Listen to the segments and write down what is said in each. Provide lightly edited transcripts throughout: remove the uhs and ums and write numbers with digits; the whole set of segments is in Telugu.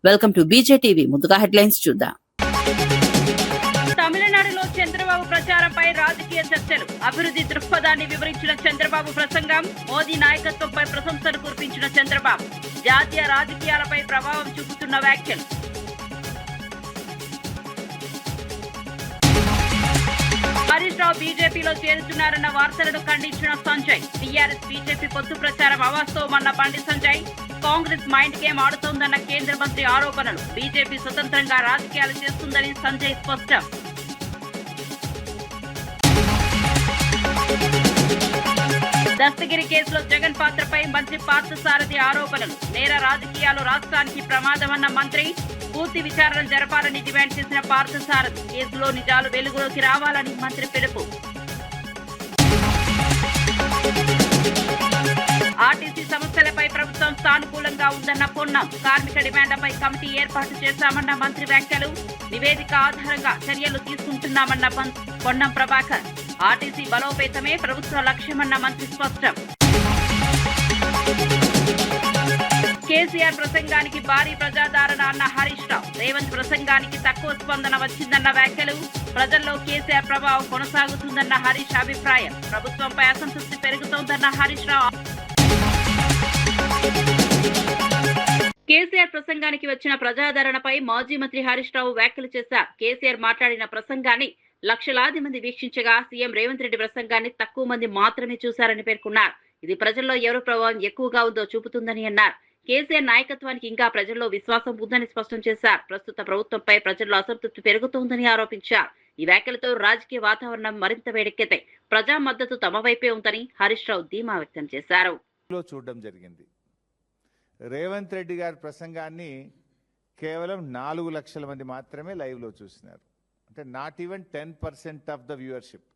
Welcome to బీజేటీవీ. ముందుగా హెడ్లైన్స్ చూద్దాం. తమిళనాడులో చంద్రబాబు ప్రచారంపై రాజకీయ చర్చలు. అభివృద్ధి దృక్పథాన్ని వివరించిన చంద్రబాబు ప్రసంగం. మోదీ నాయకత్వంపై ప్రశంసలు కురిపించిన చంద్రబాబు. జాతీయ రాజకీయాలపై ప్రభావం చూపుతున్న వ్యాఖ్యలు. హరీష్ రావు బీజేపీలో చేరుతున్నారన్న వార్తలను ఖండించిన సంజయ్. టీఆర్ఎస్ బీజేపీ పొత్తు ప్రచారం అవాస్తవమన్న బండి సంజయ్. కాంగ్రెస్ మైండ్ గేమ్ ఆడుతోందన్న కేంద్ర మంత్రి ఆరోపణలు. బీజేపీ స్వతంత్రంగా రాజకీయాలు చేస్తుందని సంజయ్ స్పష్టం. దస్తగిరి కేసులో జగన్ పాత్రపై మంత్రి పార్థసారథి ఆరోపణలు. నేర రాజకీయాలు రాష్ట్రానికి ప్రమాదమన్న మంత్రి. పూర్తి విచారణ జరపాలని డిమాండ్ చేసిన పార్థసారథి. కేసులో నిజాలు వెలుగులోకి రావాలని మంత్రి పిలుపు. ఆర్టీసీ సమస్యలపై ప్రభుత్వం సానుకూలంగా ఉందన్న పొన్నం. కార్మిక డిమాండ్లపై కమిటీ ఏర్పాటు చేశామన్న మంత్రి వ్యాఖ్యలు. నివేదిక ఆధారంగా చర్యలు తీసుకుంటున్నామన్న పొన్నం ప్రభాకర్. ఆర్టీసీ బలోపేతమే ప్రభుత్వ లక్ష్యమన్న మంత్రి స్పష్టం. కేసీఆర్ ప్రసంగానికి భారీ ప్రజాదరణ అన్న హరీష్ రావు. రేవంత్ ప్రసంగానికి తక్కువ స్పందన వచ్చిందన్న వ్యాఖ్యలు. ప్రజల్లో కేసీఆర్ ప్రభావం కొనసాగుతుందన్న హరీష్ అభిప్రాయం. ప్రభుత్వంపై అసంతృప్తి పెరుగుతోందన్న హరీష్ రావు. కేసీఆర్ ప్రసంగానికి వచ్చిన ప్రజాదరణపై మాజీ మంత్రి హరీష్ రావు వ్యాఖ్యలు చేశారు. కేసీఆర్ మాట్లాడిన ప్రసంగాన్ని లక్షలాది మంది వీక్షించగా సీఎం రేవంత్ రెడ్డి ప్రసంగాన్ని తక్కువ మంది మాత్రమే చూశారని పేర్కొన్నారు. ఇది ప్రజల్లో ఎవరి ప్రభావం ఎక్కువగా ఉందో చూపుతుందని అన్నారు. కేసీఆర్ నాయకత్వానికి ఇంకా ప్రజల్లో విశ్వాసం ఉందని స్పష్టం చేశారు. ప్రస్తుత ప్రభుత్వంపై ప్రజల్లో అసంతృప్తి పెరుగుతోందని ఆరోపించారు. ఈ వ్యాఖ్యలతో రాజకీయ వాతావరణం మరింత వేడెక్కితే ప్రజా మద్దతు తమ వైపే ఉందని హరీష్ రావు ధీమా వ్యక్తం చేశారు. చూడడం జరిగింది. రేవంత్ రెడ్డి గారి ప్రసంగాన్ని కేవలం 4 లక్షల మంది మాత్రమే లైవ్లో చూసినారు. అంటే not even 10% of the viewership.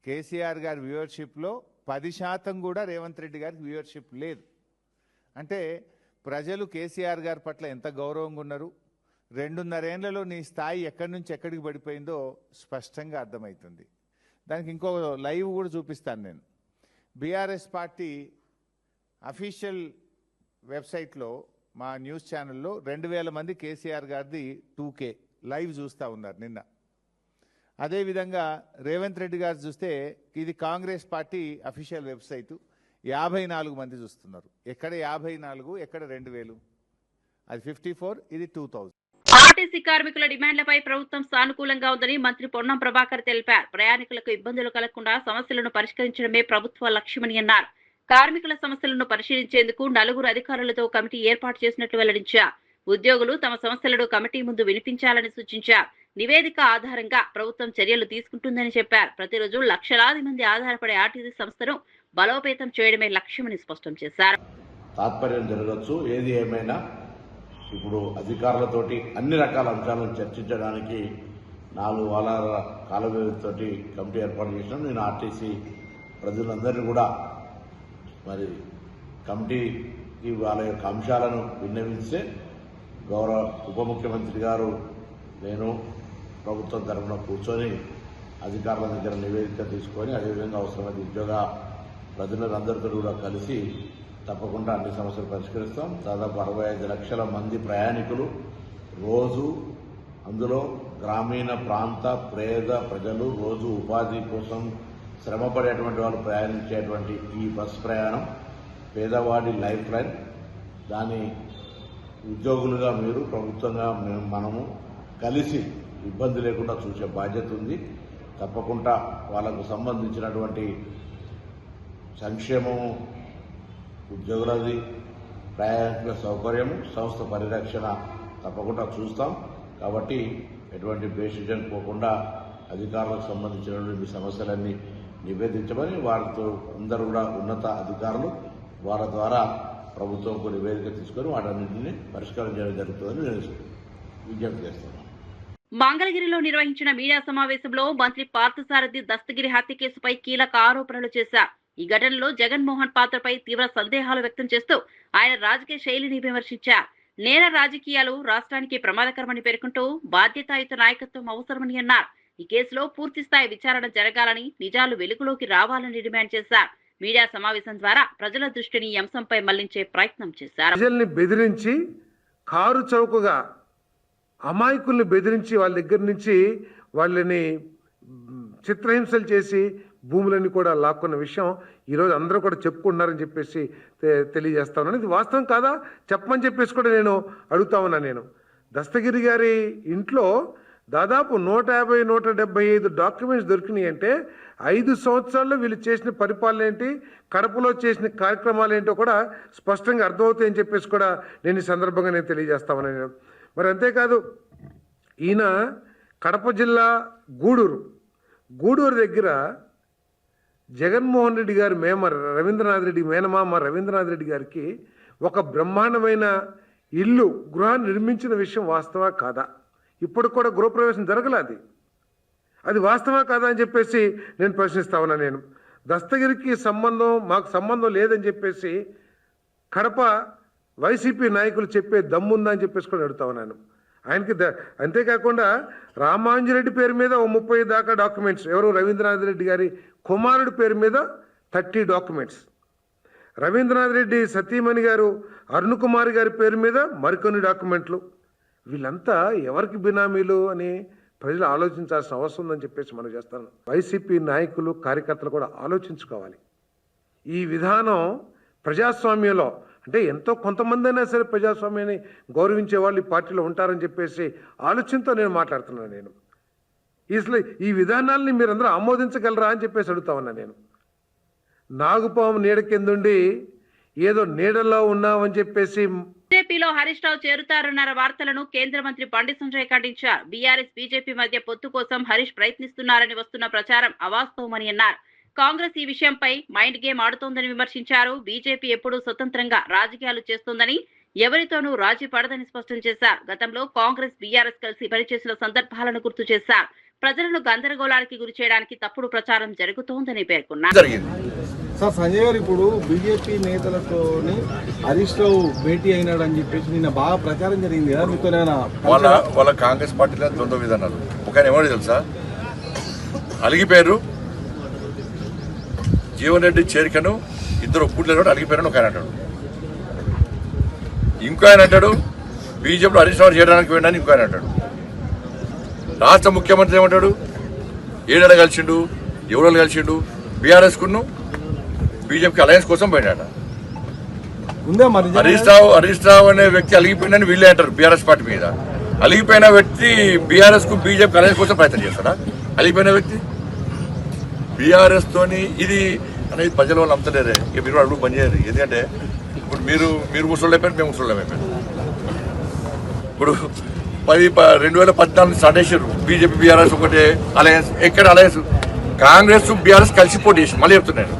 KCR గారి వ్యూవర్షిప్లో 10% కూడా రేవంత్ రెడ్డి గారికి వ్యూవర్షిప్ లేదు. అంటే ప్రజలు కేసీఆర్ గారి పట్ల ఎంత గౌరవంగా ఉన్నారు, 2.5 ఏళ్లలో నీ స్థాయి ఎక్కడి నుంచి ఎక్కడికి పడిపోయిందో స్పష్టంగా అర్థమవుతుంది. దానికి ఇంకో లైవ్ కూడా చూపిస్తాను నేను. బీఆర్ఎస్ పార్టీ అఫీషియల్ వెబ్సైట్లో మా న్యూస్ ఛానల్లో 2000 మంది కేసీఆర్ గారిది 2K లైవ్ చూస్తూ ఉన్నారు నిన్న. అదేవిధంగా రేవంత్ రెడ్డి గారు చూస్తే ఇది కాంగ్రెస్ పార్టీ అఫీషియల్ వెబ్సైటు, 54 మంది చూస్తున్నారు. ఎక్కడ 54, ఎక్కడ 2000? అది 54, ఇది 2000. ఆర్టీసీ కార్మికుల డిమాండ్లపై ప్రభుత్వం సానుకూలంగా ఉందని మంత్రి పొన్నం ప్రభాకర్ తెలిపారు. ప్రయాణికులకు ఇబ్బందులు కలగకుండా సమస్యలను పరిష్కరించడమే ప్రభుత్వ లక్ష్యమని అన్నారు. కార్మికుల సమస్యలను పరిశీలించేందుకు 4 అధికారులతో కమిటీ ఏర్పాటు చేసినట్లు వెల్లడించారు. ఉద్యోగులు తమ సమస్యలను కమిటీ ముందు వినిపించాలని సూచించారు. నివేదిక ఆధారంగా ప్రభుత్వం చర్యలు తీసుకుంటుందని చెప్పారు. ప్రతిరోజు లక్షలాది మంది ఆధారపడే ఆర్టీసీ సంస్థను బలోపేతం చేయడమే లక్ష్యమని స్పష్టం చేశారు. తాత్పర్యం జరగచ్చు. ఏది ఏమైనా ఇప్పుడు అధికారులతోటి అన్ని రకాల అంశాలను చర్చించడానికి 4 వారాల కాల వ్యవధితోటి కమిటీ ఏర్పాటు చేసినాం. నేను ఆర్టీసీ ప్రజలందరినీ కూడా మరి కమిటీకి వాళ్ళ యొక్క అంశాలను విన్నవిస్తే గౌరవ ఉప ముఖ్యమంత్రి గారు నేను ప్రభుత్వం తరఫున కూర్చొని అధికారుల దగ్గర నివేదిక తీసుకొని అదేవిధంగా అవసరమైన ఉద్యోగ ప్రజలందరితో కూడా కలిసి తప్పకుండా అన్ని సమస్యలు పరిష్కరిస్తాం. దాదాపు 65 లక్షల మంది ప్రయాణికులు రోజు, అందులో గ్రామీణ ప్రాంత పేద ప్రజలు రోజు ఉపాధి కోసం శ్రమపడేటువంటి వాళ్ళు ప్రయాణించేటువంటి ఈ బస్ ప్రయాణం పేదవాడి లైఫ్ లైన్. దాని ఉద్యోగులుగా మీరు, ప్రభుత్వంగా మనము కలిసి ఇబ్బంది లేకుండా చూసే బాధ్యత ఉంది. తప్పకుండా వాళ్ళకు సంబంధించినటువంటి సంక్షేమము, ఉద్యోగులది, ప్రయాణికుల సౌకర్యము, సంస్థ పరిరక్షణ తప్పకుండా చూస్తాం. కాబట్టి ఎటువంటి బేసిజన్ పోకుండా అధికారులకు సంబంధించినటువంటి సమస్యలన్నీ నివేదించమని వారితో అందరూ కూడా ఉన్నత అధికారులు వాళ్ళ ద్వారా ప్రభుత్వంకు నివేదిక తీసుకొని వాటన్నింటినీ పరిష్కారం చేయడం జరుగుతుందని నేను విజ్ఞప్తి చేస్తున్నాను. మంగళగిరిలో నిర్వహించిన మీడియా సమావేశంలో మంత్రి పార్థసారథి దస్తగిరి హత్య కేసుపై కీలక ఆరోపణలు చేశారు. ఈ ఘటనలో జగన్మోహన్ పాత్రపై తీవ్ర సందేహాలు వ్యక్తం చేస్తూ ఆయన రాజకీయ శైలిని విమర్శించారు. నేర రాజకీయాలు రాష్ట్రానికి ప్రమాదకరమని పేర్కొంటూ బాధ్యతాయుత నాయకత్వం అవసరమని అన్నారు. ఈ కేసులో పూర్తిస్థాయి విచారణ జరగాలని, నిజాలు వెలుగులోకి రావాలని డిమాండ్ చేశారు. మీడియా సమావేశం ద్వారా ప్రజల దృష్టిని ఈ అంశంపై మళ్లించే ప్రయత్నం చేశారు. ప్రజల్ని బెదిరించి కారు చౌకగా అమాయకుల్ని బెదిరించి వాళ్ళ దగ్గర నుంచి వాళ్ళని చిత్రహింసలు చేసి భూములన్నీ కూడా లాక్కున్న విషయం ఈరోజు అందరూ కూడా చెప్పుకుంటున్నారని చెప్పేసి తెలియజేస్తా ఉన్నాను. ఇది వాస్తవం కాదా చెప్పమని చెప్పేసి కూడా నేను అడుగుతా ఉన్నా. నేను దస్తగిరి గారి ఇంట్లో దాదాపు 150-175 డాక్యుమెంట్స్ దొరికినాయి అంటే 5 సంవత్సరాల్లో వీళ్ళు చేసిన పరిపాలన ఏంటి, కడపలో చేసిన కార్యక్రమాలు ఏంటో కూడా స్పష్టంగా అర్థమవుతాయని చెప్పేసి కూడా నేను ఈ సందర్భంగా నేను తెలియజేస్తామని నేను. మరి అంతేకాదు, ఈయన కడప జిల్లా గూడూరు దగ్గర జగన్మోహన్ రెడ్డి గారి మేనమామ రవీంద్రనాథ్ రెడ్డి గారికి ఒక బ్రహ్మాండమైన గృహాన్ని నిర్మించిన విషయం వాస్తవా కాదా? ఇప్పుడు కూడా గృహప్రవేశం జరగలేదు. అది వాస్తవా కాదా అని చెప్పేసి నేను ప్రశ్నిస్తా ఉన్నా. నేను దస్తగిరికి మాకు సంబంధం లేదని చెప్పేసి కడప వైసీపీ నాయకులు చెప్పే దమ్ముందా అని చెప్పేసి కూడా అడుగుతా ఉన్నాను ఆయనకి. అంతేకాకుండా రామాంజరెడ్డి పేరు మీద 30 దాకా డాక్యుమెంట్స్, ఎవరు రవీంద్రనాథ్ రెడ్డి గారి కుమారుడి పేరు మీద 30 డాక్యుమెంట్స్, రవీంద్రనాథ్ రెడ్డి సతీమణి గారు అరుణ్ కుమార్ గారి పేరు మీద మరికొన్ని డాక్యుమెంట్లు. వీళ్ళంతా ఎవరికి బినామీలు అని ప్రజలు ఆలోచించాల్సిన అవసరం ఉందని చెప్పేసి మనం చేస్తాను. వైసీపీ నాయకులు కార్యకర్తలు కూడా ఆలోచించుకోవాలి. ఈ విధానం ప్రజాస్వామ్యంలో అంటే ఎంతో కొంతమంది అయినా సరే ప్రజాస్వామ్యాన్ని గౌరవించే వాళ్ళు ఈ పార్టీలో ఉంటారని చెప్పేసి ఆలోచనతో నేను మాట్లాడుతున్నాను. నేను అసలు ఈ విధానాల్ని మీరందరూ ఆమోదించగలరా అని చెప్పేసి అడుగుతా ఉన్నా. నేను నాగుపాము నీడ కిందుండి ఏదో నీడలో ఉన్నామని చెప్పేసి బీజేపీలో హరీష్ రావు చేరుతారన్న వార్తలను కేంద్ర మంత్రి బండి సంజయ్ ఖండించారు. బీఆర్ఎస్ బీజేపీ మధ్య పొత్తు కోసం హరీష్ ప్రయత్నిస్తున్నారని వస్తున్న ప్రచారం అవాస్తవమని అన్నారు. కాంగ్రెస్ ఈ విషయంపై మైండ్ గేమ్ ఆడుతోందని విమర్శించారు. బీజేపీ ఎప్పుడూ స్వతంత్రంగా రాజకీయాలు చేస్తోందని, ఎవరితోనూ రాజీ పడదని స్పష్టం చేశారు. గతంలో కాంగ్రెస్ బీఆర్ఎస్ కలిసి పనిచేసిన సందర్భాలను గుర్తు చేశారు. ప్రజలను గందరగోళానికి గురి చేయడానికి తప్పుడు ప్రచారం జరుగుతోందని పేర్కొన్నారు. సార్, సంజయ్ గారు ఇప్పుడు బీజేపీ నేతలతోని హరీష్ రావు భేటీ అయినాడని చెప్పేసి నిన్న బాగా ప్రచారం జరిగింది కదా, మీతో వాళ్ళ కాంగ్రెస్ పార్టీలో ద్వంద్వ విధానాలు. ఒక ఆయన ఎవరు తెలుసా, అలిగిపోయారు జీవన్ రెడ్డి చేరికను ఇద్దరు ఒప్పుట్లేదు, అలిగిపోయారని ఒక ఆయన అంటాడు. ఇంకో ఆయన అంటాడు బీజేపీలో హరీష్ రావు చేయడానికి వెళ్ళని ఇంకో ఆయన అంటాడు. రాష్ట్ర ముఖ్యమంత్రి ఏమంటాడు, ఏడాడ కలిసిండు, ఎవరో కలిసిండు, బీఆర్ఎస్ కును బీజేపీకి అలయన్స్ కోసం పోయినాడు. హరీష్ రావు అనే వ్యక్తి అలిగిపోయిందని వీళ్ళే అంటారు బీఆర్ఎస్ పార్టీ మీద. అలిగిపోయిన వ్యక్తి బీఆర్ఎస్ కు బీజేపీ అలయన్స్ కోసం ప్రయత్నం చేస్తాడా? అలిగిపోయిన వ్యక్తి బీఆర్ఎస్ తోని ఇది అనేది ప్రజల వాళ్ళు నమ్మలేరే. ఇక మీరు అడుగు పని చేయరు. ఎందుకంటే ఇప్పుడు మీరు ముసలిపోయారు, మేము ముసలిపోయాం. ఇప్పుడు 2014 స్టార్ట్ చేశారు బీజేపీ బీఆర్ఎస్ ఒకటే అలయన్స్. ఎక్కడ అలయన్స్? కాంగ్రెస్ బీఆర్ఎస్ కలిసి పోటీ చేసింది. మళ్ళీ చెప్తున్నాను,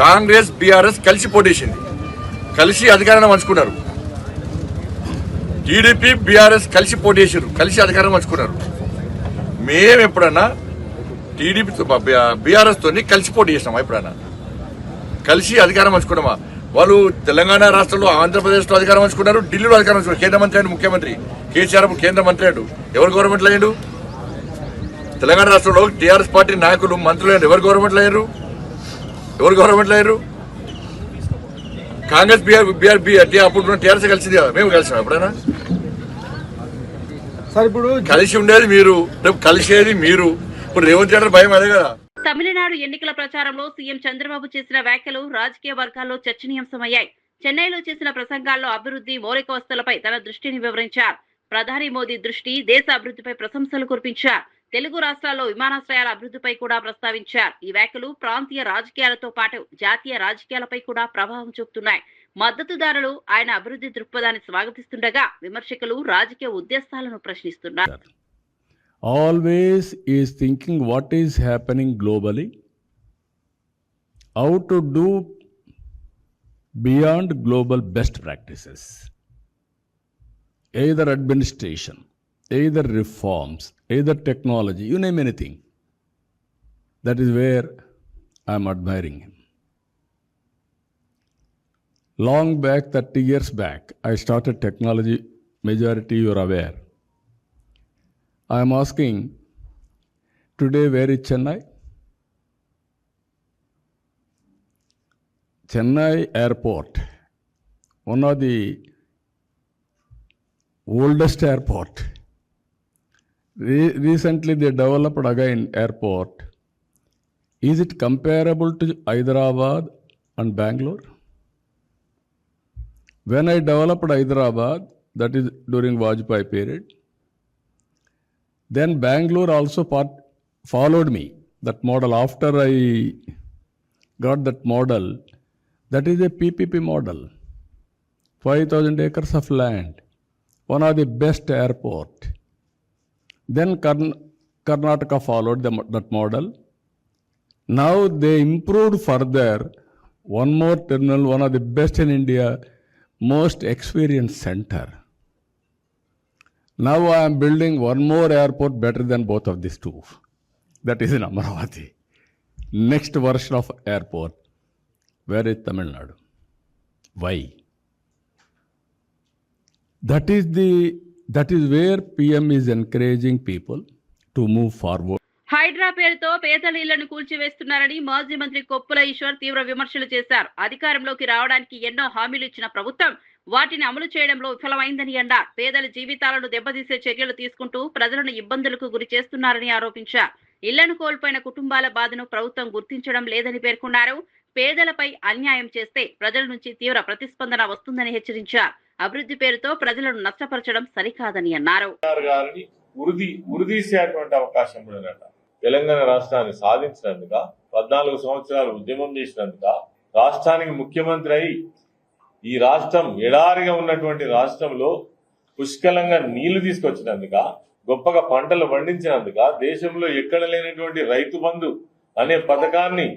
కాంగ్రెస్ బీఆర్ఎస్ కలిసి పోటీ చేసింది, కలిసి అధికారాన్ని పంచుకున్నారు. టీడీపీ బీఆర్ఎస్ కలిసి పోటీ చేశారు, కలిసి అధికారం పంచుకున్నారు. మేము ఎప్పుడన్నా టీడీపీ బీఆర్ఎస్ తోని కలిసి పోటీ చేసినామా? ఎప్పుడన్నా కలిసి అధికారం పంచుకున్నామా? వాళ్ళు తెలంగాణ రాష్ట్రంలో, ఆంధ్రప్రదేశ్లో అధికారం పంచుకున్నారు, ఢిల్లీలో అధికారం పంచుకున్నారు. కేంద్ర మంత్రి అయ్యాడు ముఖ్యమంత్రి, కేసీఆర్ కేంద్ర మంత్రి అయ్యాడు. ఎవరు గవర్నమెంట్లో అయ్యాడు? తెలంగాణ రాష్ట్రంలో టీఆర్ఎస్ పార్టీ నాయకులు మంత్రులు అయ్యారు. ఎవరు గవర్నమెంట్లో అయ్యారు? కాంగ్రెస్ అప్పుడు టీఆర్ఎస్ కలిసింది కదా, మేము కలిసాం ఎప్పుడైనా? సార్, ఇప్పుడు కలిసి ఉండేది మీరు, రేపు కలిసేది మీరు. ఇప్పుడు రేవంత్ రెడ్డి భయం అదే కదా. తమిళనాడు ఎన్నికల ప్రచారంలో సీఎం చంద్రబాబు చేసిన వ్యాఖ్యలు రాజకీయ వర్గాల్లో చర్చనీయాంశమయ్యాయి. చెన్నైలో చేసిన ప్రసంగాల్లో అభివృద్ధి, మౌలిక వసతులపై తన దృష్టిని వివరించారు. ప్రధాని మోదీ దృష్టి దేశ అభివృద్ధిపై ప్రశంసలు కురిపించారు. తెలుగు రాష్ట్రాల్లో విమానాశ్రయాల అభివృద్ధిపై కూడా ప్రస్తావించారు. ఈ వ్యాఖ్యలు ప్రాంతీయ రాజకీయాలతో పాటు జాతీయ రాజకీయాలపై కూడా ప్రభావం చూపుతున్నాయి. మద్దతుదారులు ఆయన అభివృద్ధి దృక్పథాన్ని స్వాగతిస్తుండగా, విమర్శకులు రాజకీయ ఉద్దేశాలను ప్రశ్నిస్తున్నారు. Always is thinking what is happening globally, how to do beyond global best practices, either administration, either reforms, either technology, you name anything. That is where I am admiring him. Long back, 30 years back, I started technology, majority you are aware. I am asking, today where is Chennai? Chennai airport, one of the oldest airport. Recently they developed again airport. Is it comparable to Hyderabad and Bangalore? When I developed Hyderabad, that is during Vajpayee period, then Bangalore also followed me. That model, after I got that model, that is a PPP model. 5,000 acres of land, one of the best airport. Then Karnataka followed that model. Now they improved further. One more terminal, one of the best in India, most experienced center. Now I am building one more airport better than both of these two. That is in Amaravati. Next version of airport. Where is Tamil Nadu? Why? That is where PM is encouraging people to move forward. Hydraa పేరుతో పేదల ఇళ్లను కూల్చివేస్తున్నారని మాజీ మంత్రి కొప్పుల ఈశ్వర్ తీవ్ర విమర్శలు చేశారు. అధికారంలోకి రావడానికి ఎన్నో హామీలు ఇచ్చిన ప్రభుత్వం వాటిని అమలు చేయడంలో విఫలమైందని అన్నారు. పేదల జీవితాలను దెబ్బతీసే చర్యలు తీసుకుంటూ ప్రజలను ఇబ్బందులకు గురి చేస్తున్నారని ఆరోపించారు. ఇళ్లను కోల్పోయిన కుటుంబాల బాధను ప్రభుత్వం గుర్తించడం లేదని పేర్కొన్నారు. పేదలపై అన్యాయం చేస్తే ప్రజల నుంచి తీవ్ర ప్రతిస్పందన వస్తుందని హెచ్చరించారు. అభివృద్ధి పేరుతో ప్రజలను నష్టపరచడం సరికాదని అన్నారు. ఉరిదీసేటువంటి అవకాశం ఉండదట. తెలంగాణ రాష్ట్రాన్ని సాధించినందుక 14 సంవత్సరాలు ఉద్యమం చేసినందుక రాష్ట్రానికి ముఖ్యమంత్రి అయి ఈ రాష్ట్రం ఎడారిగా ఉన్నటువంటి రాష్ట్రంలో పుష్కలంగా నీళ్లు తీసుకొచ్చినందుక, గొప్పగా పంటలు పండించినందుక, దేశంలో ఎక్కడ లేనటువంటి రైతు బంధు అనే పథకాన్ని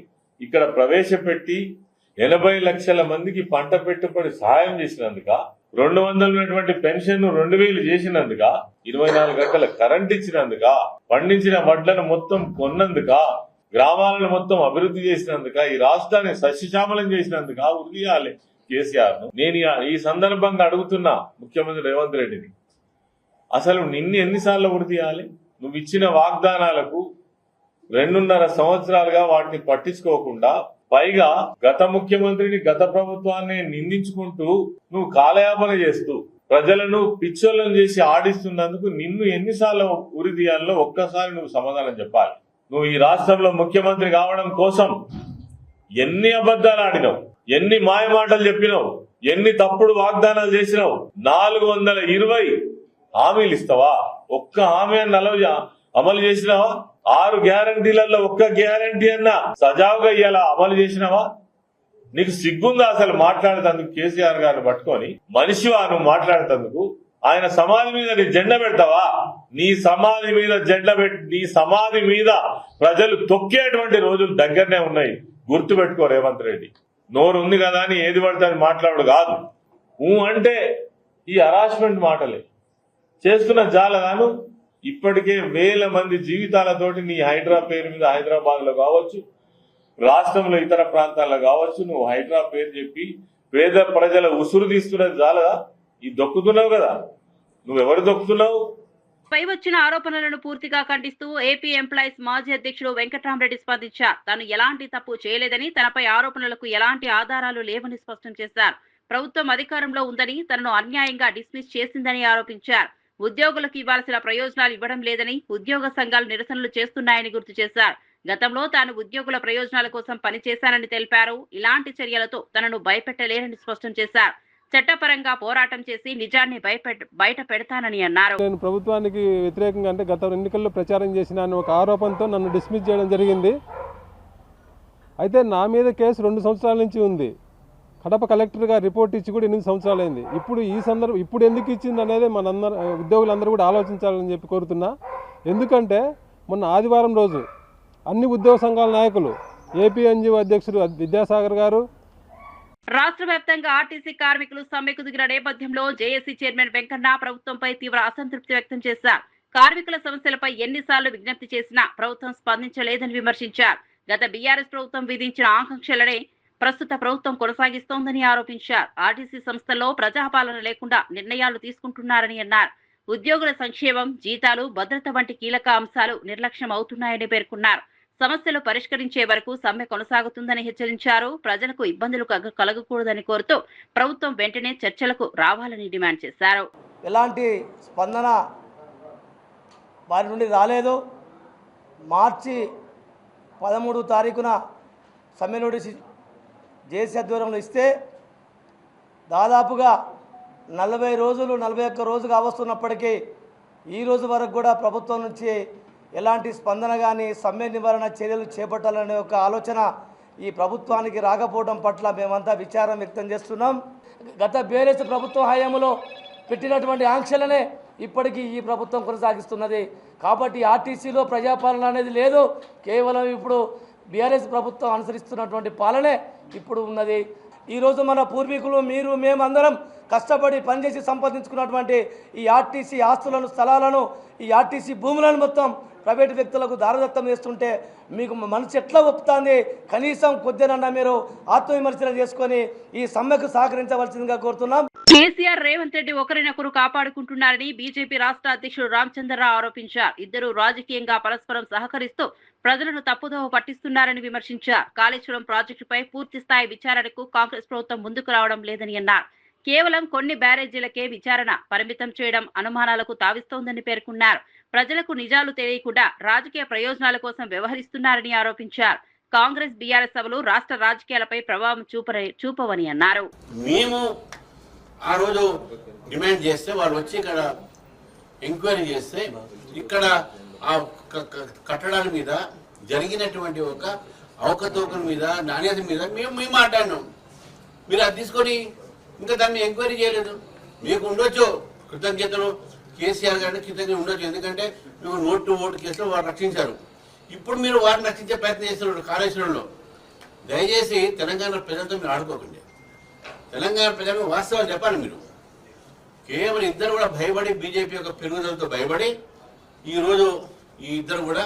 ఇక్కడ ప్రవేశపెట్టి 80 లక్షల మందికి పంట పెట్టుబడి సహాయం చేసినందుక, 200 ఉన్నటువంటి పెన్షన్ 2000 చేసినందుక, 24 గంటల కరెంట్ ఇచ్చినందుక, పండించిన వడ్లను మొత్తం కొన్నందుక, గ్రామాలను మొత్తం అభివృద్ధి చేసినందుక, ఈ రాష్ట్రాన్ని సస్యశ్యామలం చేసినందుక ఉరియాలి కేసీఆర్ ను. నేను ఈ సందర్భంగా అడుగుతున్నా ముఖ్యమంత్రి రేవంత్ రెడ్డిని, అసలు నిన్ను ఎన్నిసార్లు ఉరియాలి? నువ్వు ఇచ్చిన వాగ్దానాలకు 2.5 సంవత్సరాలుగా వాటిని పట్టించుకోకుండా, పైగా గత ముఖ్యమంత్రిని, గత ప్రభుత్వాన్ని నిందించుకుంటూ నువ్వు కాలయాపన చేస్తూ ప్రజలను పిచ్చోళ్ళను చేసి ఆడిస్తున్నందుకు నిన్ను ఎన్నిసార్లు ఉరి తీయాలో ఒక్కసారి నువ్వు సమాధానం చెప్పాలి. నువ్వు ఈ రాష్ట్రంలో ముఖ్యమంత్రి కావడం కోసం ఎన్ని అబద్ధాలు ఆడినావు, ఎన్ని మాయమాటలు చెప్పినావు, ఎన్ని తప్పుడు వాగ్దానాలు చేసినావు. 420 హామీలు ఇస్తావా? ఒక్క హామీ అమలు చేసినావా? 6 గ్యారంటీలలో ఒక్క గ్యారంటీ అన్నా సజావుగా ఇయ్యాల అమలు చేసినావా? నీకు సిగ్గుందా అసలు మాట్లాడేందుకు? కేసీఆర్ గారిని పట్టుకొని మనిషివా నువ్వు మాట్లాడేందుకు? ఆయన సమాధి మీద నీ జెండా పెడతావా? నీ సమాధి మీద జెండా పెట్టి, నీ సమాధి మీద ప్రజలు తొక్కేటువంటి రోజులు దగ్గరనే ఉన్నాయి. గుర్తు పెట్టుకో రేవంత్ రెడ్డి. నోరు ఉంది కదా అని ఏది పడితే అది మాట్లాడు కాదు. అంటే ఈ హరాస్మెంట్ మాటలే చేస్తున్న జాలగాను. ఇప్పటికే వేల మంది జీవితాలతోటి నీ హైడ్రా పేరు మీద హైదరాబాద్ లో కావచ్చు, రాష్ట్రంలో ఇతర ప్రాంతాల్లో కావచ్చు, నువ్వు హైడ్రా పేరు చెప్పి పేద ప్రజల ఉసురు తీస్తున్నది చాలదా? ఈ దొక్కుతున్నావు కదా, నువ్వెవరు దొక్కుతున్నావు? పై వచ్చిన ఆరోపణలను పూర్తిగా ఖండిస్తూ ఏపీ ఎంప్లాయీస్ మాజీ అధ్యక్షుడు వెంకట్రామరెడ్డి స్పందించారు. తాను ఎలాంటి తప్పు చేయలేదని, తనపై ఆరోపణలకు ఎలాంటి ఆధారాలు లేవని స్పష్టం చేశారు. ప్రభుత్వం అధికారంలో ఉందని, తనను అన్యాయంగా డిస్మిస్ చేసిందని ఆరోపించారు. ఉద్యోగులకు ఇవ్వాల్సిన ప్రయోజనాలు ఇవ్వడం లేదని, ఉద్యోగ సంఘాలు నిరసనలు చేస్తున్నాయని గుర్తు చేశారు. గతంలో తాను ఉద్యోగుల ప్రయోజనాల కోసం పనిచేశానని తెలిపారు. ఇలాంటి చర్యలతో తనను భయపెట్టలేరని స్పష్టం చేశారు. చట్టపరంగా పోరాటం చేసి నిజాన్ని బయట పెడతానని అన్నారు. నేను ప్రభుత్వానికి వ్యతిరేకంగా అంటే గత ఎన్నికల్లో ప్రచారం చేసిన ఒక ఆరోపణతో నన్ను డిస్మిస్ చేయడం జరిగింది. అయితే నా మీద కేసు 2 సంవత్సరాల నుంచి ఉంది. కడప కలెక్టర్గా రిపోర్ట్ ఇచ్చి కూడా 8 సంవత్సరాలు అయింది. ఇప్పుడు ఎందుకు ఇచ్చింది అనేది మనందరూ ఉద్యోగులందరూ కూడా ఆలోచించాలని చెప్పి కోరుతున్నా. ఎందుకంటే మొన్న ఆదివారం రోజు అన్ని ఉద్యోగ సంఘాల నాయకులు, ఏపీ ఎన్జీఓ అధ్యక్షుడు విద్యాసాగర్ గారు, రాష్ట్ర వ్యాప్తంగా ఆర్టీసీ కార్మికులు సమ్మెకు దిగిన నేపథ్యంలో జేఏసీ చైర్మన్ వెంకన్న ప్రభుత్వంపై తీవ్ర అసంతృప్తి వ్యక్తం చేశారు. కార్మికుల సమస్యలపై ఎన్నిసార్లు విజ్ఞప్తి చేసినా ప్రభుత్వం స్పందించలేదని విమర్శించారు. గత బీఆర్ఎస్ ప్రభుత్వం విధించిన ఆకాంక్షలనే ప్రస్తుత ప్రభుత్వం కొనసాగిస్తోందని ఆరోపించారు. ఆర్టీసీ సంస్థల్లో ప్రజాపాలన లేకుండా నిర్ణయాలు తీసుకుంటున్నారని అన్నారు. ఉద్యోగుల సంక్షేమం, జీతాలు, భద్రత వంటి కీలక అంశాలు నిర్లక్ష్యం అవుతున్నాయని పేర్కొన్నారు. సమస్యలు పరిష్కరించే వరకు సమ్మె కొనసాగుతుందని హెచ్చరించారు. ప్రజలకు ఇబ్బందులు కలగకూడదని కోరుతూ ప్రభుత్వం వెంటనే చర్చలకు రావాలని డిమాండ్ చేశారు. ఎలాంటి స్పందన వారి నుండి రాలేదు. మార్చి 13 తారీఖున సమ్మె నోటీసు జేసీ ఆధ్వర్యంలో ఇస్తే దాదాపుగా 40 రోజులు 41 రోజు కావస్తున్నప్పటికీ ఈ రోజు వరకు కూడా ప్రభుత్వం నుంచి ఎలాంటి స్పందన కానీ సమ్మె నివారణ చర్యలు చేపట్టాలనే ఒక ఆలోచన ఈ ప్రభుత్వానికి రాకపోవడం పట్ల మేమంతా విచారం వ్యక్తం చేస్తున్నాం. గత బీఆర్ఎస్ ప్రభుత్వ హయాంలో పెట్టినటువంటి ఆంక్షలనే ఇప్పటికీ ఈ ప్రభుత్వం కొనసాగిస్తున్నది. కాబట్టి ఆర్టీసీలో ప్రజాపాలన అనేది లేదు. కేవలం ఇప్పుడు బీఆర్ఎస్ ప్రభుత్వం అనుసరిస్తున్నటువంటి పాలనే ఇప్పుడు ఉన్నది. ఈరోజు మన పూర్వీకులు మీరు మేమందరం కష్టపడి పనిచేసి సంపాదించుకున్నటువంటి ఈ ఆర్టీసీ ఆస్తులను స్థలాలను ఈ ఆర్టీసీ భూములను మొత్తం ప్రైవేటు వ్యక్తులకు దారదత్తం చేస్తుంటే మీకు మనసు ఎట్లా ఒప్పుతుంది? కనీసం కొద్దినన్నా మీరు ఆత్మవిమర్శన చేసుకొని ఈ సమ్మెకు సహకరించవలసిందిగా కోరుతున్నాం. కేసీఆర్ రేవంత్ రెడ్డి ఒకరినొకరు కాపాడుకుంటున్నారని బీజేపీ రాష్ట్ర అధ్యక్షుడు రామచంద్రరావు ఆరోపించారు. ఇద్దరు రాజకీయంగా పరస్పరం సహకరిస్తూ ప్రజలను తప్పుదోవ పట్టిస్తున్నారని విమర్శించారు. కాళేశ్వరం ప్రాజెక్టుపై పూర్తి స్థాయి విచారణకు కాంగ్రెస్ ప్రభుత్వం ముందుకు రావడం లేదని అన్నారు. కేవలం కొన్ని బ్యారేజీలకే విచారణ పరిమితం చేయడం అనుమానాలకు తావిస్తోందని పేర్కొన్నారు. ప్రజలకు నిజాలు తెలియకుండా రాజకీయ ప్రయోజనాల కోసం వ్యవహరిస్తున్నారని ఆరోపించారు. కాంగ్రెస్ బీఆర్ఎస్ సభలు రాష్ట్ర రాజకీయాలపై ప్రభావం చూపవని అన్నారు. మేము ఆ రోజు డిమాండ్ చేస్తే వాళ్ళు వచ్చి ఇక్కడ ఎంక్వైరీ చేస్తే ఇక్కడ ఆ కట్టడాల మీద జరిగినటువంటి ఒక అవకతవకల మీద నాణ్యత మీద మేము మాట్లాడినాం. మీరు అది తీసుకొని ఇంకా దాన్ని ఎంక్వైరీ చేయలేదు. మీకు ఉండొచ్చు కృతజ్ఞతలు, కేసీఆర్ గారిని కృతజ్ఞత ఉండొచ్చు, ఎందుకంటే మేము నోట్ టు ఓటు కేసులో వారు రక్షించారు. ఇప్పుడు మీరు వారిని రక్షించే ప్రయత్నం చేస్తున్నారు కాళేశ్వరంలో. దయచేసి తెలంగాణ ప్రజలతో మీరు ఆడుకోకండి. తెలంగాణ ప్రజలకు వాస్తవాలు చెప్పాలి. మీరు కేవలం ఇద్దరు కూడా భయపడి బీజేపీ యొక్క పెరుగుదలతో భయపడి ఈరోజు ఈ ఇద్దరు కూడా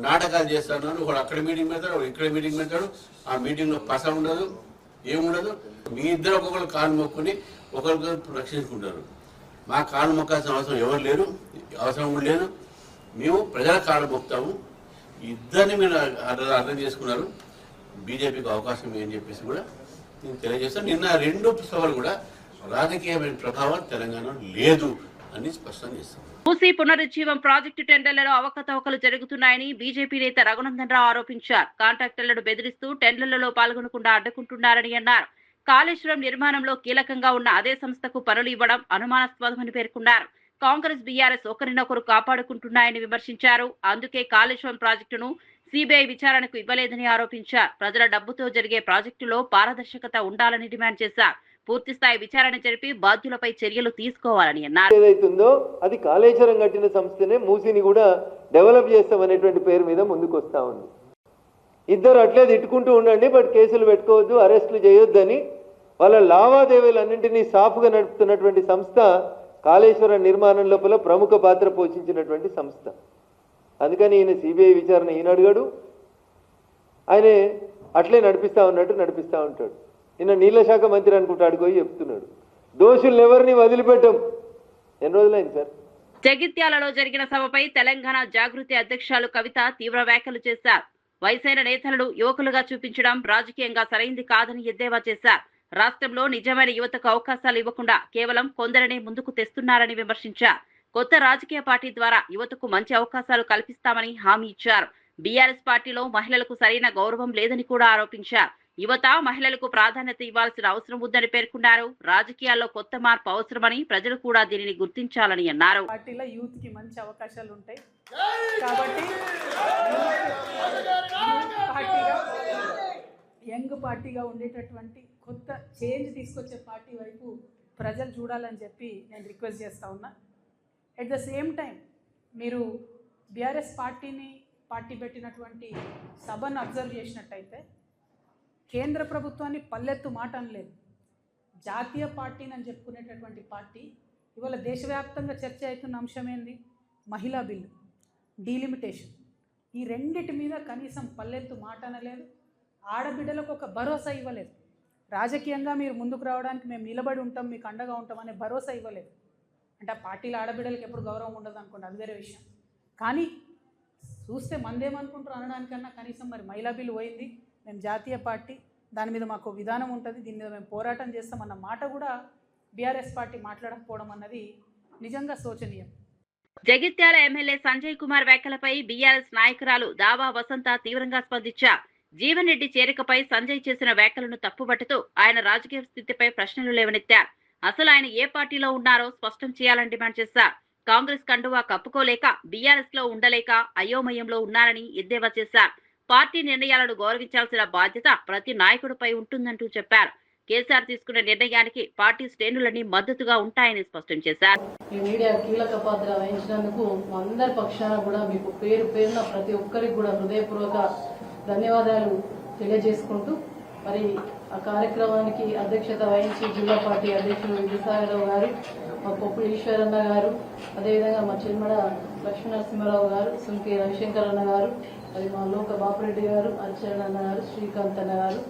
నాటకాలు చేస్తున్నారు. ఒకడు అక్కడ మీటింగ్ పెడతాడు, ఒకడు ఇక్కడ మీటింగ్ పెడతాడు. ఆ మీటింగ్లో పస ఉండదు, ఏముండదు. మీ ఇద్దరు ఒక్కొక్కరు కాలు మొక్కుని ఒకరికొకరు రక్షించుకుంటారు. మా కాలు మొక్కాల్సిన అవసరం ఎవరు లేరు, అవసరం కూడా లేదు. మేము ప్రజల కాళ్ళు మొక్కుతాము. ఇద్దరిని మీరు అర్థం చేసుకున్నారు. బీజేపీకి అవకాశం ఏం చెప్పేసి కూడా నేను తెలియజేస్తాను. నిన్న 2 సభలు కూడా రాజకీయమైన ప్రభావం తెలంగాణ లేదు అని స్పష్టం చేస్తాను. మూసీ పునరుజ్జీవం ప్రాజెక్టు టెండర్లలో అవకతవకలు జరుగుతున్నాయని బీజేపీ నేత రఘునందన్ రావు ఆరోపించారు. కాంట్రాక్టర్లను బెదిరిస్తూ టెండర్లలో పాల్గొనకుండా అడ్డుకుంటున్నారని అన్నారు. కాళేశ్వరం నిర్మాణంలో కీలకంగా ఉన్న అదే సంస్థకు పనులు ఇవ్వడం అనుమానాస్పదమని పేర్కొన్నారు. కాంగ్రెస్ బీఆర్ఎస్ ఒకరినొకరు కాపాడుకుంటున్నాయని విమర్శించారు. అందుకే కాళేశ్వరం ప్రాజెక్టును సిబిఐ విచారణకు ఇవ్వలేదని ఆరోపించారు. ప్రజల డబ్బుతో జరిగే ప్రాజెక్టులో పారదర్శకత ఉండాలని డిమాండ్ చేశారు. పూర్తి స్థాయి విచారణ జరిపి బాధ్యులపై చర్యలు తీసుకోవాలని అన్నారు. ఏదైతుందో అది కాళేశ్వరం కట్టిన సంస్థనే మూసీని కూడా డెవలప్ చేస్తామనేటువంటి పేరు మీద ముందుకు వస్తా ఉంది. ఇద్దరు అట్లే తిట్టుకుంటూ ఉండండి, బట్ కేసులు పెట్టుకోవద్దు, అరెస్టులు చేయొద్దని వాళ్ళ లావాదేవీలన్నింటినీ సాఫ్గా నడుపుతున్నటువంటి సంస్థ కాళేశ్వరం నిర్మాణం లోపల ప్రముఖ పాత్ర పోషించినటువంటి సంస్థ. అందుకని ఈయన సిబిఐ విచారణ ఈయన అడిగాడు, ఆయన అట్లే నడిపిస్తా ఉంటాడు. నిన్న నీళ్ల శాఖ మంత్రి అనుకుంటాడు పోయి చెప్తున్నాడు, దోషులను ఎవరిని వదిలిపెట్టం. ఎన్ని రోజులైంది సార్? జగిత్యాలలో జరిగిన సభపై తెలంగాణ జాగృతి అధ్యక్షురాలు కవిత తీవ్ర వ్యాఖ్యలు చేశారు. వయసైన నేతలను యువకులుగా చూపించడం రాజకీయంగా సరైంది కాదని ఎద్దేవా చేశారు. రాష్ట్రంలో నిజమైన యువతకు అవకాశాలు ఇవ్వకుండా కేవలం కొందరినే ముందుకు తెస్తున్నారని విమర్శించారు. కొత్త రాజకీయ పార్టీ ద్వారా యువతకు మంచి అవకాశాలు కల్పిస్తామని హామీ ఇచ్చారు. బీఆర్ఎస్ పార్టీలో మహిళలకు సరైన గౌరవం లేదని కూడా ఆరోపించారు. యువత మహిళలకు ప్రాధాన్యత ఇవ్వాల్సిన అవసరం ఉందని పేర్కొన్నారు. రాజకీయాల్లో కొత్త మార్పు అవసరమని ప్రజలు కూడా దీనిని గుర్తించాలని అన్నారు. పార్టీలో యూత్ కి మంచి అవకాశాలు ఉంటాయి కాబట్టి యంగ్ పార్టీగా ఉండేటటువంటి కొత్త చేంజ్ తీసుకొచ్చే పార్టీ వైపు ప్రజలు చూడాలని చెప్పి నేను రిక్వెస్ట్ చేస్తా ఉన్నా. ఎట్ ద సేమ్ టైం మీరు బీఆర్ఎస్ పార్టీ పెట్టినటువంటి సభను అబ్జర్వ్ చేసినట్టయితే కేంద్ర ప్రభుత్వాన్ని పల్లెత్తు మాట అనలేదు. జాతీయ పార్టీని అని చెప్పుకునేటటువంటి పార్టీ ఇవాళ దేశవ్యాప్తంగా చర్చ అవుతున్న అంశం ఏంది? మహిళా బిల్లు, డీలిమిటేషన్. ఈ రెండిటి మీద కనీసం పల్లెత్తు మాట అనలేదు. ఆడబిడ్డలకు ఒక భరోసా ఇవ్వలేదు. రాజకీయంగా మీరు ముందుకు రావడానికి మేము నిలబడి ఉంటాం, మీకు అండగా ఉంటాం అనే భరోసా ఇవ్వలేదు. అంటే ఆ పార్టీలో ఆడబిడ్డలకు ఎప్పుడు గౌరవం ఉండదు అనుకోండి, అది వేరే విషయం. కానీ చూస్తే మందేమనుకుంటారు అనడానికన్నా కనీసం మరి మహిళా బిల్లు పోయింది, మేము జాతీయ పార్టీ, దాని మీద మాకు విధానం ఉంటుంది, దీని మీద మేము పోరాటం చేస్తామన్న మాట కూడా బీఆర్ఎస్ పార్టీ మాట్లాడకపోవడం అన్నది నిజంగా శోచనీయం. జగిత్యాల ఎమ్మెల్యే సంజయ్ కుమార్ వ్యాఖ్యలపై బీఆర్ఎస్ నాయకురాలు దావా వసంత తీవ్రంగా స్పందించారు. జీవన్ రెడ్డి చేరికపై సంజయ్ చేసిన వ్యాఖ్యలను తప్పుపట్టుతూ ఆయన రాజకీయ స్థితిపై ప్రశ్నలు లేవనెత్తారు. అసలు ఆయన ఏ పార్టీలో ఉన్నారో స్పష్టం చేయాలని డిమాండ్ చేశారు. కాంగ్రెస్ కండువా కప్పుకోలేక బీఆర్ఎస్ లో ఉండలేక అయోమయంలో ఉన్నారని ఎద్దేవా చేశారు. పార్టీ నిర్ణయాలను గౌరవించాల్సిన బాధ్యత ప్రతి నాయకుడిపై ఉంటుందంటూ చెప్పారు. కేసీఆర్ తీసుకున్న నిర్ణయానికి పార్టీ శ్రేణులన్నీ మద్దతుగా ఉంటాయని స్పష్టం చేశారు. ఈ మీడియా కీలక పాత్ర వహించినందుకు అందరి పక్షాన కూడా మీకు పేరు పేరున ప్రతి ఒక్కరికి కూడా హృదయపూర్వక ధన్యవాదాలు తెలియజేసుకుంటూ మరి ఆ కార్యక్రమానికి అధ్యక్షత వహించి జిల్లా పార్టీ అధ్యక్షులు విజయసాగరరావు గారు, మా పొప్పుడు ఈశ్వరన్న గారు, అదేవిధంగా మా చిల్మడ లక్ష్మీనరసింహారావు గారు, సుంకి రవిశంకర్ అన్న గారు, అది మా లోక బాపురెడ్డి గారు, అర్చరణ అన్న గారు, శ్రీకాంత్ అన్న గారు,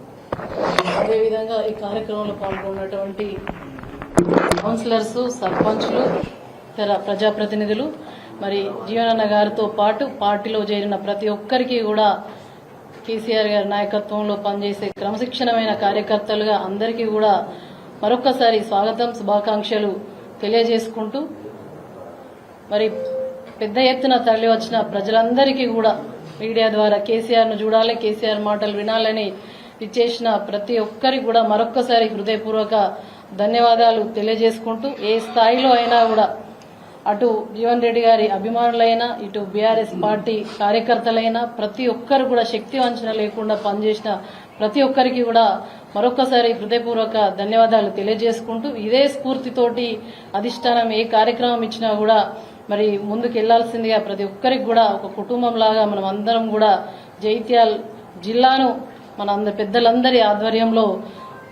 అదేవిధంగా ఈ కార్యక్రమంలో పాల్గొన్నటువంటి కౌన్సిలర్స్, సర్పంచ్లు, ఇతర ప్రజాప్రతినిధులు, మరి జీవనన్న గారితో పాటు పార్టీలో చేరిన ప్రతి ఒక్కరికి కూడా కేసీఆర్ గారి నాయకత్వంలో పనిచేసే క్రమశిక్షణమైన కార్యకర్తలుగా అందరికీ కూడా మరొక్కసారి స్వాగతం, శుభాకాంక్షలు తెలియజేసుకుంటూ మరి పెద్ద ఎత్తున తరలి వచ్చిన ప్రజలందరికీ కూడా మీడియా ద్వారా కేసీఆర్ను చూడాలి, కేసీఆర్ మాటలు వినాలని ఇచ్చేసిన ప్రతి ఒక్కరికి కూడా మరొక్కసారి హృదయపూర్వక ధన్యవాదాలు తెలియజేసుకుంటూ ఏ స్థాయిలో అయినా కూడా అటు జీవన్ రెడ్డి గారి అభిమానులైనా ఇటు బీఆర్ఎస్ పార్టీ కార్యకర్తలైనా ప్రతి ఒక్కరు కూడా శక్తి వంచన లేకుండా పనిచేసిన ప్రతి ఒక్కరికి కూడా మరొక్కసారి హృదయపూర్వక ధన్యవాదాలు తెలియజేసుకుంటూ ఇదే స్ఫూర్తితోటి అధిష్టానం ఏ కార్యక్రమం ఇచ్చినా కూడా మరి ముందుకు వెళ్లాల్సిందిగా ప్రతి ఒక్కరికి కూడా ఒక కుటుంబంలాగా మనం అందరం కూడా జగిత్యాల జిల్లాను మన పెద్దలందరి ఆధ్వర్యంలో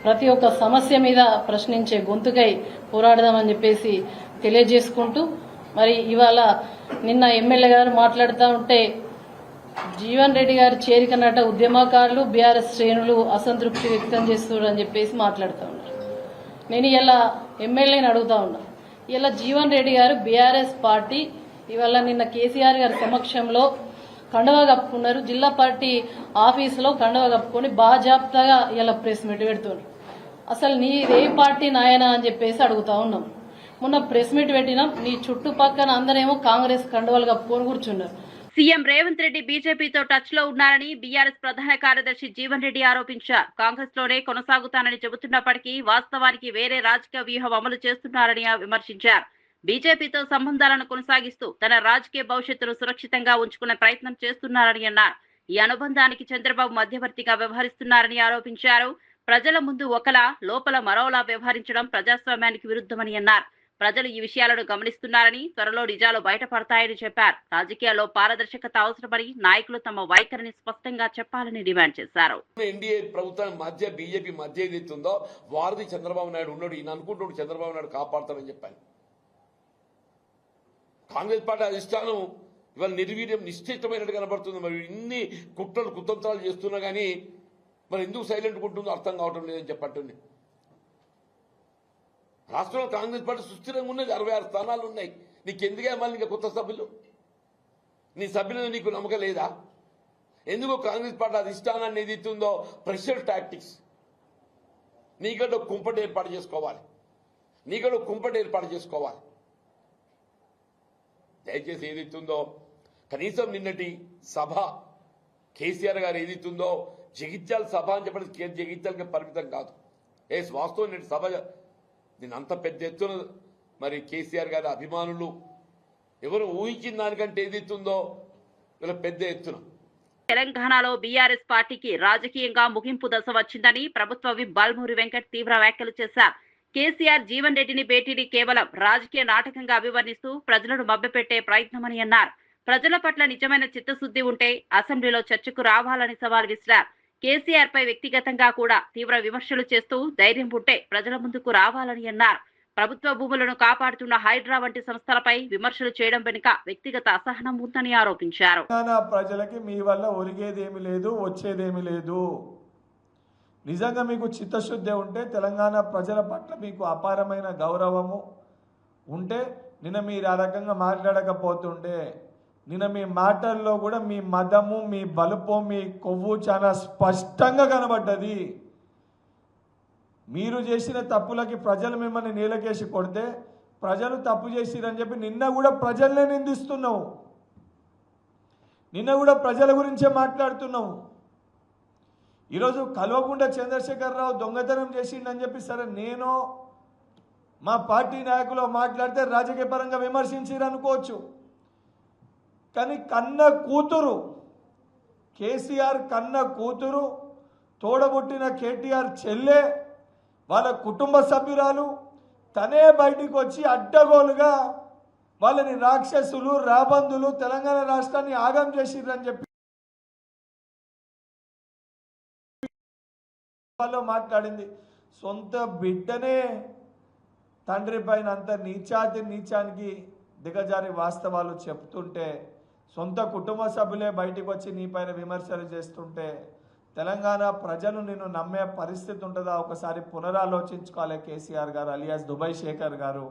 ప్రతి ఒక్క సమస్య మీద ప్రశ్నించే గొంతుకై పోరాడదామని చెప్పేసి తెలియజేసుకుంటూ మరి ఇవాళ నిన్న ఎమ్మెల్యే గారు మాట్లాడుతూ ఉంటే జీవన్ రెడ్డి గారి చేరికనట ఉద్యమకారులు బీఆర్ఎస్ శ్రేణులు అసంతృప్తి వ్యక్తం చేస్తున్నారు అని చెప్పేసి మాట్లాడుతూ ఉన్నారు. నేను ఇలా ఎమ్మెల్యేని అడుగుతా ఉన్నా, ఇలా జీవన్ రెడ్డి గారు బీఆర్ఎస్ పార్టీ ఇవాళ నిన్న కేసీఆర్ గారి సమక్షంలో కండువా కప్పుకున్నారు. జిల్లా పార్టీ ఆఫీసులో కండువా కప్పుకొని బాజాప్తాగా ఇలా ప్రెస్ మీట్ పెడుతున్నారు. అసలు నీదే పార్టీ నాయనా అని చెప్పేసి అడుగుతా ఉన్నాం. మొన్న ప్రెస్ మీట్ పెట్టినాం, నీ చుట్టుపక్కల అందరేమో కాంగ్రెస్ కండువాలు కప్పుకొని కూర్చున్నారు. సీఎం రేవంత్ రెడ్డి బీజేపీతో టచ్ లో ఉన్నారని బీఆర్ఎస్ ప్రధాన కార్యదర్శి జీవన్ రెడ్డి ఆరోపించారు. కాంగ్రెస్ లోనే కొనసాగుతానని చెబుతున్నప్పటికీ వాస్తవానికి వేరే రాజకీయ వ్యూహం అమలు చేస్తున్నారని విమర్శించారు. బీజేపీతో సంబంధాలను కొనసాగిస్తూ తన రాజకీయ భవిష్యత్తును సురక్షితంగా ఉంచుకునే ప్రయత్నం చేస్తున్నారని అన్నారు. ఈ అనుబంధానికి చంద్రబాబు మధ్యవర్తిగా వ్యవహరిస్తున్నారని ఆరోపించారు. ప్రజల ముందు ఒకలా లోపల మరోలా వ్యవహరించడం ప్రజాస్వామ్యానికి విరుద్ధమని అన్నారు. ప్రజలు ఈ విషయాలను గమనిస్తున్నారని, త్వరలో నిజాలు బయటపడతాయని చెప్పారు. రాజకీయాల్లో పారదర్శకత అవసరమని నాయకులు తమ వైఖరిని స్పష్టంగా చెప్పాలని డిమాండ్ చేశారు. ఎన్డీఏ ప్రభుత్వం మధ్య బీజేపీ మధ్య ఏదైతుందో వారిది చంద్రబాబు నాయుడు ఉన్నాడు, ఈయన అనుకుంటున్నాడు చంద్రబాబు నాయుడు కాపాడతానని చెప్పాను. కాంగ్రెస్ పార్టీ అధిష్టానం ఇవాళ నిర్వీర్యం నిశ్చితమైనట్టు కనబడుతుంది. మరి ఇన్ని కుట్రలు కుతంత్రాలు చేస్తున్నా కానీ మరి ఎందుకు సైలెంట్ ఉంటుందో అర్థం కావటం లేదని చెప్పండి. రాష్ట్రంలో కాంగ్రెస్ పార్టీ సుస్థిరంగా ఉన్నది, 66 స్థానాలు ఉన్నాయి. నీకెందుకే మళ్ళీ ఇంకా కొత్త సభ్యులు? నీ సభ్యులను నీకు నమ్మకం లేదా? ఎందుకో కాంగ్రెస్ పార్టీ అధిష్టానాన్ని ఏదైతుందో ప్రెషర్ టాక్టిక్స్, నీకంటే కుంపటి ఏర్పాటు చేసుకోవాలి. దయచేసి ఏదైతుందో కనీసం నిన్నటి సభ కేసీఆర్ గారు ఏదైతుందో జగిత్యాల సభ అని చెప్పి జగిత్యాలకి పరిమితం కాదు. వాస్తవం నిన్నటి సభ దీని అంత పెద్ద ఎత్తున మరి కేసీఆర్ గారి అభిమానులు ఎవరు ఊహించిన దానికంటే ఏదైతుందో ఇలా పెద్ద ఎత్తున. తెలంగాణలో బీఆర్ఎస్ పార్టీకి రాజకీయంగా ముగింపు దశ వచ్చిందని ప్రభుత్వ విప్ బాల్మూరి వెంకట్ తీవ్ర వ్యాఖ్యలు చేశారు. కేసీఆర్ జీవన్ రెడ్డిని భేటీని కేవలం రాజకీయ నాటకంగా అభివర్ణిస్తూ ప్రజలను మభ్యపెట్టే ప్రయత్నమని అన్నారు. ప్రజల పట్ల నిజమైన చిత్తశుద్ధి ఉంటే అసెంబ్లీలో చర్చకు రావాలని సవాల్ విసిరారు. కేసీఆర్ పై వ్యక్తిగతంగా కూడా తీవ్ర విమర్శలు చేస్తూ ధైర్యం ఉంటే ప్రజల ముందుకు రావాలని అన్నారు. ప్రభుత్వ భూములను కాపాడుతున్న హైడ్రా వంటి సంస్థలపై విమర్శలు చేయడం వెనుక వ్యక్తిగత అసహనం ఉందని ఆరోపించారు. ప్రజలకి మీ వల్ల ఒరిగేదేమీ లేదు, వచ్చేదేమీ లేదు. నిజంగా మీకు చిత్తశుద్ధి ఉంటే, తెలంగాణ ప్రజల పట్ల మీకు అపారమైన గౌరవము ఉంటే నిన్న మీరు ఆ రకంగా మాట్లాడకపోతుండే. నిన్న మీ మాటల్లో కూడా మీ మదము, మీ బలుపు, మీ కొవ్వు చాలా స్పష్టంగా కనబడ్డది. మీరు చేసిన తప్పులకి ప్రజలు మిమ్మల్ని నీలకేసి కొడితే ప్రజలు తప్పు చేసిరని చెప్పి నిన్న కూడా ప్రజలనే నిందిస్తున్నావు, నిన్న కూడా ప్రజల గురించే మాట్లాడుతున్నావు. ఈరోజు కల్వకుంట్ల చంద్రశేఖరరావు దొంగతనం చేసిండని చెప్పి సరే నేను మా పార్టీ నాయకులు మాట్లాడితే రాజకీయ పరంగా విమర్శించారు అనుకోవచ్చు, కానీ కన్న కూతురు కేసీఆర్ కన్న కూతురు తోడబుట్టిన కేటీఆర్ చెల్లె వాళ్ళ కుటుంబ సభ్యురాలు తనే బయటికి వచ్చి అడ్డగోలుగా వాళ్ళని రాక్షసులు రాబందులు తెలంగాణ రాష్ట్రాన్ని ఆగం చేసిర్రని చెప్పి వాళ్ళు మాట్లాడింది. సొంత బిడ్డనే తండ్రి పైన అంత నీచానికి దిగజారి వాస్తవాలు చెప్తుంటే, సొంత కుటుంబ సభ్యులే బయటికి వచ్చి నీ పైన విమర్శలు చేస్తుంటే తెలంగాణ ప్రజలు నిన్ను నమ్మే పరిస్థితి ఉంటుందా? ఒకసారి పునరాలోచించుకోవాలి కేసీఆర్ గారు అలియాస్ దుబాయ్ శేఖర్ గారు.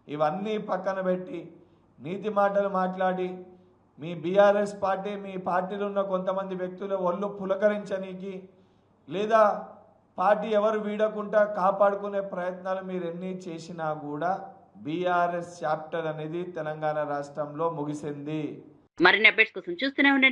ఇవన్నీ పక్కన పెట్టి నీతి మాటలు మాట్లాడి మీ బీఆర్ఎస్ పార్టీ మీ పార్టీలో ఉన్న కొంతమంది వ్యక్తుల ఒళ్ళు పులకరించనీకి లేదా పార్టీ ఎవరు వీడకుండా కాపాడుకునే ప్రయత్నాలు మీరు ఎన్ని చేసినా కూడా బీఆర్ఎస్ చాప్టర్ అనేది తెలంగాణ రాష్ట్రంలో ముగిసింది. మరిన్ని అప్డేట్స్ కోసం చూస్తూనే ఉండండి